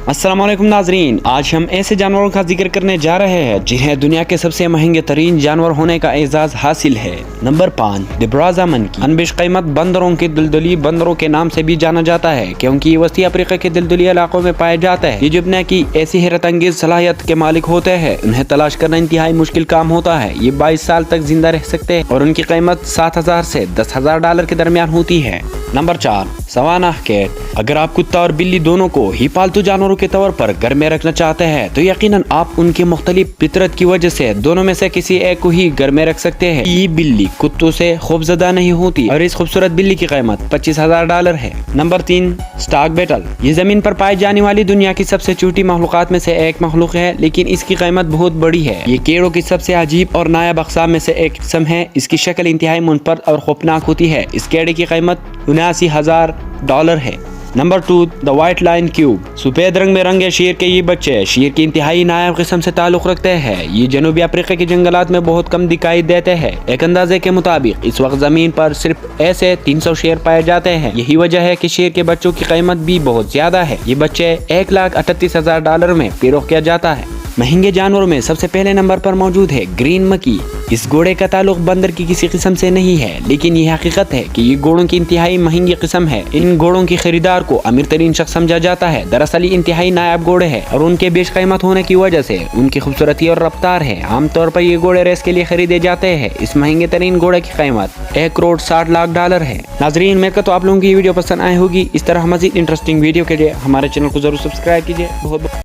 अस्सलाम वालेकुम नाजरीन, आज हम ऐसे जानवरों का जिक्र करने जा रहे हैं जिन्हें दुनिया के सबसे महंगे तरीन जानवर होने का एजाज हासिल है। Number 5, दिब्राजा monkey. अनबिश कीमत बंदरों के दिलदुली बंदरों के नाम से भी जाना जाता है क्योंकि ये वस्ती अफ्रीका के दिलदुली इलाकों में पाया जाता है। ये जुबने की ऐसी हैरत अंगेज सलाहियत के मालिक होते हैं, उन्हें तलाश करना इंतहाई मुश्किल काम होता है। ये 22 साल तक जिंदा रह सकते हैं और उनकी कीमत $7,000 से $10,000 के दरमियान होती है। Number 4, savannah cat. अगर आप कुत्ता और बिल्ली दोनों को ही पालतू जानवरों के तौर पर घर में रखना चाहते हैं तो यकीनन आप उनकी मुख्तलिफ फितरत की वजह से दोनों में से किसी एक को ही घर में रख सकते हैं। ये बिल्ली कुत्तों से खौफजदा नहीं होती और इस खूबसूरत बिल्ली की कीमत $25,000 है। Number 3, stag beetle. ये जमीन पर पाई जाने वाली दुनिया की सबसे छोटी मखलूकात में से एक मखलूक है, लेकिन इसकी कीमत बहुत बड़ी है। ये कीड़ों की सबसे अजीब और नायाब अक़साम में से एक किस्म है। इसकी शक्ल इंतहाई मुनफरद और खौफनाक होती है। इस कीड़े की कीमत $79,000 है। Number 2, the white line cube. सफेद रंग में रंगे शेर के ये बच्चे शेर की इंतहाई नायाब किस्म से ताल्लुक रखते हैं। ये जनूबी अफ्रीका के जंगलात में बहुत कम दिखाई देते हैं। एक अंदाजे के मुताबिक इस वक्त जमीन पर सिर्फ ऐसे 300 शेर पाए जाते हैं। यही वजह है कि शेर के बच्चों की कीमत भी बहुत ज्यादा है। ये बच्चे $1,38,000 में फरोख्त किया जाता है। महंगे जानवरों में सबसे पहले नंबर पर मौजूद है ग्रीन मकी। इस घोड़े का ताल्लुक बंदर की किसी किस्म से नहीं है, लेकिन ये हकीकत है कि ये घोड़ों की इंतहाई महंगी किस्म है। इन घोड़ों की खरीदार को अमीर तरीन शख्स समझा जाता है। दरअसल ये इंतहाई नायाब घोड़े हैं और उनके बेश कीमत होने की वजह से उनकी खूबसूरती और रफ्तार है। आमतौर पर ये घोड़े रेस के लिए खरीदे जाते हैं। इस महंगे तरीन घोड़े की कीमत $1,60,00,000 है। नाजरीन, मेरे को तो आप लोगों की वीडियो पसंद आई होगी। इस तरह मजीद इंटरेस्टिंग वीडियो के लिए हमारे चैनल को जरूर सब्सक्राइब कीजिए। बहुत